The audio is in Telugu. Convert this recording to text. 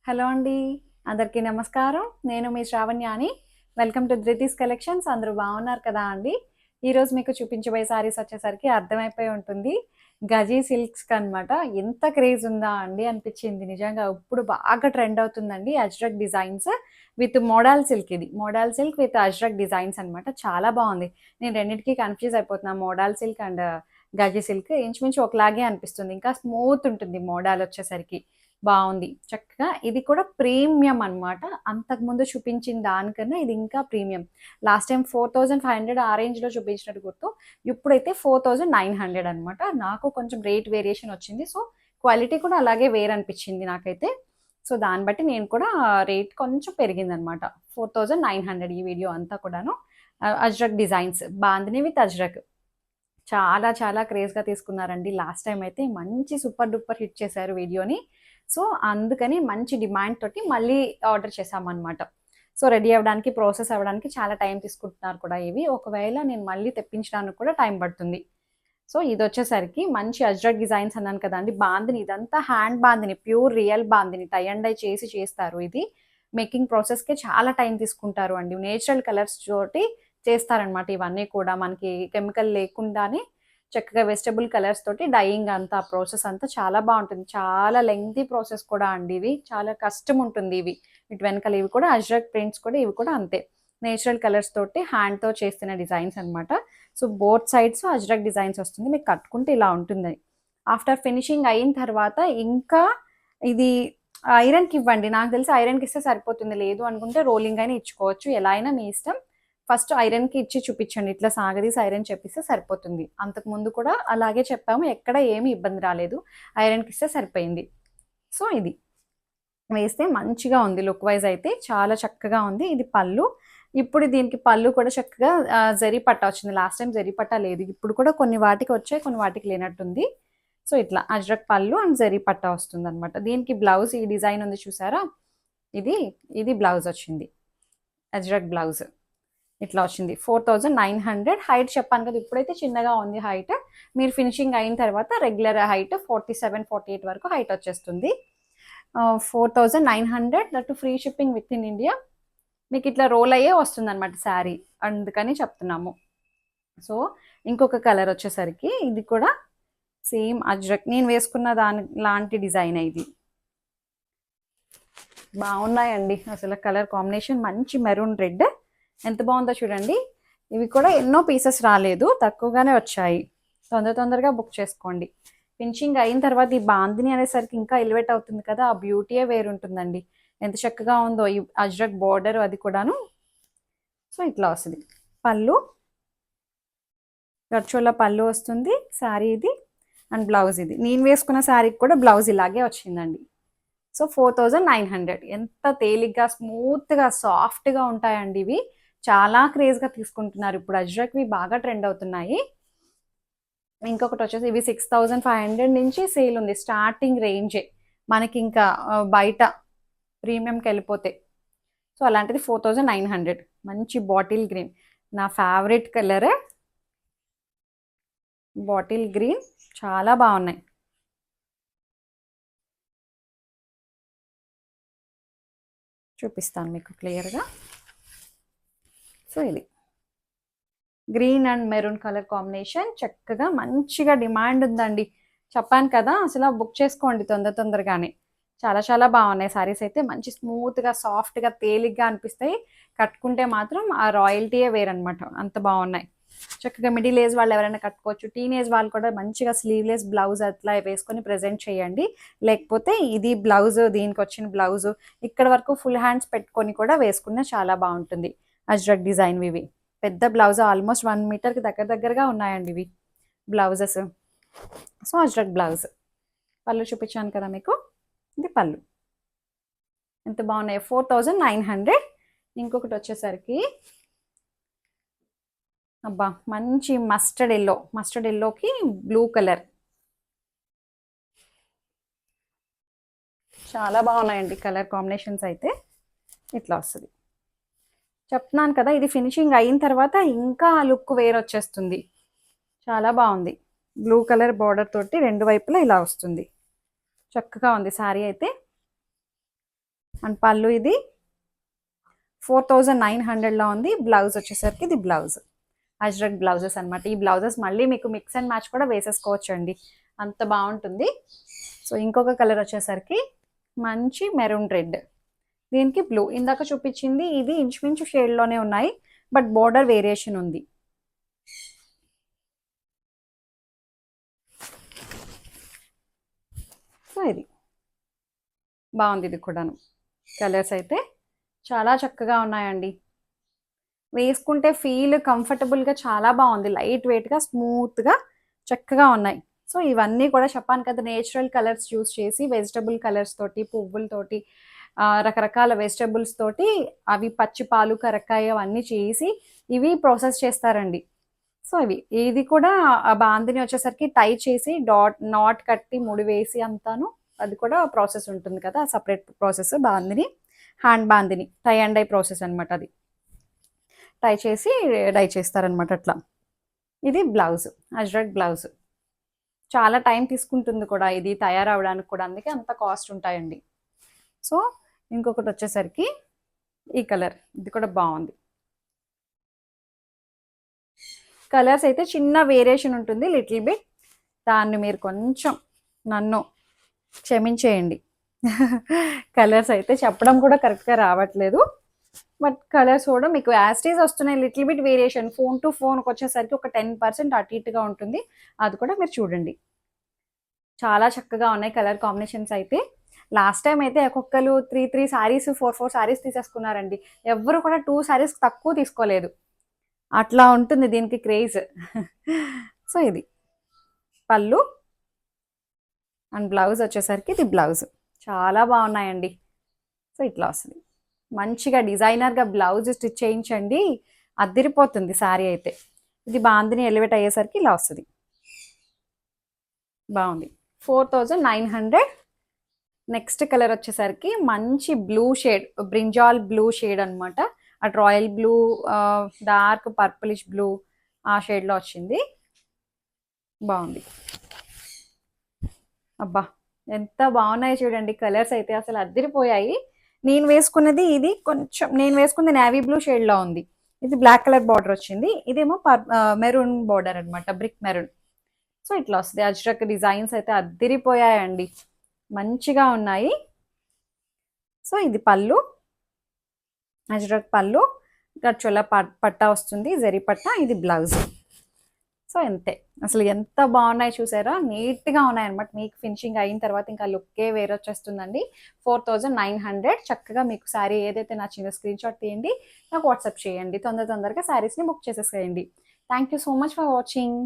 హలో అండి. అందరికీ నమస్కారం. నేను మీ శ్రావణ్యాని. Welcome to Dhruti's collections. అందరూ బాగున్నారు కదా అండి? ఈరోజు మీకు చూపించబోయే సారీస్ వచ్చేసరికి అర్థమైపోయి ఉంటుంది. గజీ సిల్క్స్‌కి అనమాట. ఎంత క్రేజ్ ఉందా అండి అనిపించింది. నిజంగా ఇప్పుడు బాగా ట్రెండ్ అవుతుందండి. Ajrak designs with model silk ఇది. Model silk with ajrak designs అనమాట. చాలా బాగుంది. నేను రెండిటికి కన్‌ఫ్యూజ్ అయిపోతున్నా. Model silk and gaji silk ఇంచుమించు ఒకలాగే అనిపిస్తుంది. ఇంకా స్మూత్ ఉంటుంది మోడల్ వచ్చేసరికి. బావుంది. చక్కగా ఇది కూడా ప్రీమియం అనమాట. అంతకుముందు చూపించిన దానికన్నా ఇది ఇంకా ప్రీమియం. లాస్ట్ టైమ్ 4500 ఆ రేంజ్‌లో చూపించినట్టు గుర్తు. ఇప్పుడైతే 4900 అనమాట. నాకు కొంచెం రేట్ వేరియేషన్ వచ్చింది. సో, క్వాలిటీ కూడా అలాగే వేరనిపించింది నాకైతే. సో, దాన్ని బట్టి నేను కూడా రేట్ కొంచెం పెరిగిందనమాట. 4900 ఈ వీడియో అంతా కూడాను. అజ్రక్ డిజైన్స్. బాందిని విత్ అజ్రక్. చాలా చాలా క్రేజ్‌గా తీసుకున్నారండి. లాస్ట్ టైమ్ అయితే మంచి సూపర్ డూపర్ హిట్ చేశారు వీడియోని. సో, అందుకని మంచి డిమాండ్ తోటి మళ్ళీ ఆర్డర్ చేశామనమాట. సో, రెడీ అవ్వడానికి, ప్రాసెస్ అవ్వడానికి చాలా టైం తీసుకుంటున్నారు కూడా ఇవి. ఒకవేళ నేను మళ్ళీ తెప్పించడానికి కూడా టైం పడుతుంది. సో, ఇదొచ్చేసరికి మంచి అజ్రక్ డిజైన్స్ అన్నాను కదండీ! బాందిని ఇదంతా hand bandhani. Pure real bandhani. Tie and dye చేసి చేస్తారు ఇది. మేకింగ్ ప్రాసెస్‌కే చాలా టైం తీసుకుంటారు అండి. నేచురల్ కలర్స్ తోటి చేస్తారనమాట ఇవన్నీ కూడా. మనకి కెమికల్ లేకుండానే చక్కగా వెజిటబుల్ కలర్స్ తోటి డైయింగ్ అంతా ప్రాసెస్ అంతా చాలా బాగుంటుంది. చాలా లెంగ్తీ ప్రాసెస్ కూడా అండి ఇవి. చాలా కష్టం ఉంటుంది ఇవి. వీటి వెనకాల ఇవి కూడా అజ్రక్ ప్రింట్స్ కూడా ఇవి కూడా అంతే. నేచురల్ కలర్స్ తోటి హ్యాండ్‌తో చేసిన డిజైన్స్ అనమాట. So, both sides Ajrakh designs వస్తుంది. మీకు కట్టుకుంటే ఇలా ఉంటుంది. ఆఫ్టర్ ఫినిషింగ్ అయిన తర్వాత ఇంకా ఇది ఐరన్‌కి ఇవ్వండి. నాకు తెలిసి ఐరన్‌కి ఇస్తే సరిపోతుంది. లేదు అనుకుంటే రోలింగ్ అయినా ఇచ్చుకోవచ్చు. ఎలా అయినా మీ ఇష్టం. ఫస్ట్ ఐరన్‌కి ఇచ్చి చూపించండి. ఇట్లా సాగదీసి ఐరన్ చెప్పిస్తే సరిపోతుంది. అంతకుముందు కూడా అలాగే చెప్పాము. ఎక్కడ ఏమి ఇబ్బంది రాలేదు. ఐరన్‌కి ఇస్తే సరిపోయింది. సో, ఇది వేస్తే మంచిగా ఉంది. లుక్ వైజ్ అయితే చాలా చక్కగా ఉంది. ఇది పళ్ళు. ఇప్పుడు దీనికి పళ్ళు కూడా చక్కగా జరీ పట్టా వచ్చింది. లాస్ట్ టైమ్ జరీ పట్టా లేదు. ఇప్పుడు కూడా కొన్ని వాటికి వచ్చాయి. కొన్ని వాటికి లేనట్టుంది. సో, ఇట్లా అజ్రక్ పళ్ళు అండ్ జరీ పట్టా వస్తుందనమాట. దీనికి బ్లౌజ్ ఈ డిజైన్ ఉంది చూసారా? ఇది ఇది బ్లౌజ్ వచ్చింది. అజ్రక్ బ్లౌజ్. ఇట్లా వచ్చింది. 4900 హైట్ చెప్పాను కదా! ఇప్పుడైతే చిన్నగా ఉంది హైట్. మీరు ఫినిషింగ్ అయిన తర్వాత రెగ్యులర్ హైట్ 47, 48 వరకు హైట్ వచ్చేస్తుంది. 4900 that free shipping with in India. మీకు ఇట్లా రోల్ అయ్యే వస్తుందన్నమాట శారీ. అందుకని చెప్తున్నాము. సో, ఇంకొక కలర్ వచ్చేసరికి ఇది కూడా సేమ్ అజ్రక్ నేను వేసుకున్న దాని లాంటి డిజైన్ ఇది. బాగున్నాయండి. అసలు కలర్ కాంబినేషన్ మంచి మెరూన్ రెడ్. ఎంత బాగుందో చూడండి. ఇవి కూడా ఎన్నో పీసెస్ రాలేదు. తక్కువగానే వచ్చాయి. తొందరగా బుక్ చేసుకోండి. ఫినిషింగ్ అయిన తర్వాత ఈ బాందిని అనేసరికి ఇంకా ఎలివేట్ అవుతుంది కదా! ఆ బ్యూటీయే వేరుంటుందండి. ఎంత చక్కగా ఉందో ఈ అజ్రక్ బోర్డర్ అది కూడాను. సో, ఇట్లా వస్తుంది. పళ్ళు గర్చోల పళ్ళు వస్తుంది. శారీ ఇది అండ్ బ్లౌజ్ ఇది. నేను వేసుకున్న శారీకి కూడా బ్లౌజ్ ఇలాగే వచ్చిందండి. సో, 4900 ఎంత తేలిగ్గా, స్మూత్‌గా, సాఫ్ట్‌గా ఉంటాయండి ఇవి. చాలా క్రేజ్‌గా తీసుకుంటున్నారు. ఇప్పుడు అజ్రక్‌వి బాగా ట్రెండ్ అవుతున్నాయి. ఇంకొకటి వచ్చేసి ఇవి 6500 నుంచి సేల్ ఉంది. స్టార్టింగ్ రేంజే. మనకి ఇంకా బయట ప్రీమియంకి వెళ్ళిపోతే. సో, అలాంటిది 4900 మంచి బాటిల్ గ్రీన్. నా ఫేవరెట్ కలర్ బాటిల్ గ్రీన్. చాలా బాగున్నాయి. చూపిస్తాను మీకు క్లియర్గా. సో, ఇది green and maroon colour combination చక్కగా మంచిగా డిమాండ్ ఉందండి. చెప్పాను కదా! అసలు బుక్ చేసుకోండి తొందరగానే. చాలా చాలా బాగున్నాయి సారీస్ అయితే. మంచి స్మూత్‌గా, సాఫ్ట్‌గా, తేలిగ్గా అనిపిస్తాయి. కట్టుకుంటే మాత్రం ఆ రాయల్టీయే వేరనమాట. అంత బాగున్నాయి. చక్కగా మిడిల్ ఏజ్ వాళ్ళు ఎవరైనా కట్టుకోవచ్చు. టీనేజ్ వాళ్ళు కూడా మంచిగా స్లీవ్లెస్ బ్లౌజ్ అట్లా వేసుకొని ప్రెజెంట్ చేయండి. లేకపోతే ఇది బ్లౌజ్, దీనికి వచ్చిన బ్లౌజ్ ఇక్కడ వరకు ఫుల్ హ్యాండ్స్ పెట్టుకొని కూడా వేసుకున్నా చాలా బాగుంటుంది. అజ్రక్ డిజైన్ ఇవి. పెద్ద బ్లౌజ్ ఆల్మోస్ట్ 1 మీటర్కి దగ్గరగా ఉన్నాయండి ఇవి బ్లౌజెస్. So, ajrak blouse. పళ్ళు చూపించాను కదా మీకు. ఇది పళ్ళు. ఎంత బాగున్నాయి. 4900. ఇంకొకటి వచ్చేసరికి అబ్బా మంచి మస్టర్డ్ ఎల్లోకి బ్లూ కలర్. చాలా బాగున్నాయండి కలర్ కాంబినేషన్స్ అయితే. ఇట్లా వస్తుంది. చెప్తున్నాను కదా! ఇది ఫినిషింగ్ అయిన తర్వాత ఇంకా లుక్ వేరొచ్చేస్తుంది. చాలా బాగుంది. బ్లూ కలర్ బార్డర్ తోటి రెండు వైపులా ఇలా వస్తుంది. చక్కగా ఉంది శారీ అయితే. అండ్ పళ్ళు ఇది 4900లో ఉంది. బ్లౌజ్ వచ్చేసరికి ఇది బ్లౌజ్ అజ్రక్ బ్లౌజెస్ అనమాట. ఈ బ్లౌజెస్ మళ్ళీ మీకు మిక్స్ అండ్ మ్యాచ్ కూడా వేసేసుకోవచ్చు అండి, అంత బాగుంటుంది. సో ఇంకొక కలర్ వచ్చేసరికి మంచి మెరూన్ రెడ్, దీనికి బ్లూ. ఇందాక చూపించింది ఇది ఇంచుమించు షేడ్లోనే ఉన్నాయి, బట్ బోర్డర్ వేరియేషన్ ఉంది. సో ఇది బాగుంది, ఇది కూడాను. కలర్స్ అయితే చాలా చక్కగా ఉన్నాయండి. వేసుకుంటే ఫీల్ కంఫర్టబుల్గా చాలా బాగుంది. లైట్ వెయిట్గా స్మూత్గా చక్కగా ఉన్నాయి. సో ఇవన్నీ కూడా చెప్పాను కదా, నేచురల్ కలర్స్ యూస్ చేసి వెజిటబుల్ కలర్స్ తోటి, పువ్వులతోటి, రకరకాల వెజిటబుల్స్ తోటి, అవి పచ్చి పాలు కరక్కాయ అవన్నీ చేసి ఇవి ప్రాసెస్ చేస్తారండి. సో ఇది కూడా ఆ బాందిని వచ్చేసరికి టై చేసి నాట్ కట్టి ముడి వేసి అంతాను, అది కూడా ప్రాసెస్ ఉంటుంది కదా, separate process. Bandhani hand bandhani tie and dye process అనమాట. అది టై చేసి డై చేస్తారనమాట అట్లా. ఇది బ్లౌజ్, అజ్రక్ బ్లౌజ్. చాలా టైం తీసుకుంటుంది కూడా ఇది తయారవడానికి కూడా, అందుకే అంత కాస్ట్ ఉంటాయండి. సో ఇంకొకటి వచ్చేసరికి ఈ కలర్, ఇది కూడా బాగుంది. కలర్స్ అయితే చిన్న వేరియేషన్ ఉంటుంది, లిటిల్ బిట్. దాన్ని మీరు కొంచెం నన్ను క్షమించేయండి. కలర్స్ అయితే చెప్పడం కూడా కరెక్ట్గా రావట్లేదు, బట్ కలర్స్ కూడా మీకు యాస్టీస్ వస్తున్నాయి. Little bit variation, phone to ఫోన్కి వచ్చేసరికి ఒక 10% అటు ఇటుగా ఉంటుంది, అది కూడా మీరు చూడండి. చాలా చక్కగా ఉన్నాయి కలర్ కాంబినేషన్స్ అయితే. లాస్ట్ టైం అయితే ఒక్కొక్కరు 3 శారీస్ 4 శారీస్ తీసేసుకున్నారండి. ఎవరు కూడా 2 శారీస్ తక్కువ తీసుకోలేదు, అట్లా ఉంటుంది దీనికి క్రేజ్. సో ఇది పళ్ళు అండ్ బ్లౌజ్ వచ్చేసరికి ఇది బ్లౌజ్. చాలా బాగున్నాయండి. సో ఇట్లా వస్తుంది, మంచిగా డిజైనర్గా బ్లౌజ్ స్టిచ్ చేయించండి, అద్దరిపోతుంది శారీ అయితే. ఇది బాందిని ఎలివేట్ అయ్యేసరికి ఇలా వస్తుంది, బాగుంది. 4900. నెక్స్ట్ కలర్ వచ్చేసరికి మంచి blue shade, brinjal blue shade అనమాట. అటు royal blue, dark purplish blue, ఆ షేడ్లో వచ్చింది, బాగుంది. అబ్బా ఎంత బాగున్నాయి చూడండి కలర్స్ అయితే, అసలు అద్దరిపోయాయి. నేను వేసుకున్నది ఇది కొంచెం, నేను వేసుకున్నది నేవీ బ్లూ షేడ్లో ఉంది. ఇది బ్లాక్ కలర్ బార్డర్ వచ్చింది, ఇదేమో మెరూన్ బార్డర్ అనమాట, బ్రిక్ మెరూన్. సో ఇట్లా వస్తుంది. అజ్రక్ డిజైన్స్ అయితే అద్దరిపోయాయండి, మంచిగా ఉన్నాయి. సో ఇది పళ్ళు, అజ్రక్ పళ్ళు, గచ్చోల పట్టా వస్తుంది, జరీ పట్టా. ఇది బ్లౌజ్. సో అంతే, అసలు ఎంత బాగున్నాయి చూసారా, నీట్గా ఉన్నాయి అనమాట. మీకు ఫినిషింగ్ అయిన తర్వాత ఇంకా లుక్కే వేరే వచ్చేస్తుందండి. 4900. చక్కగా మీకు శారీ ఏదైతే నచ్చిందో స్క్రీన్ షాట్ తీయండి, నాకు వాట్సాప్ చేయండి. తొందరగా శారీస్ని బుక్ చేసేసేయండి. Thank you so much for watching.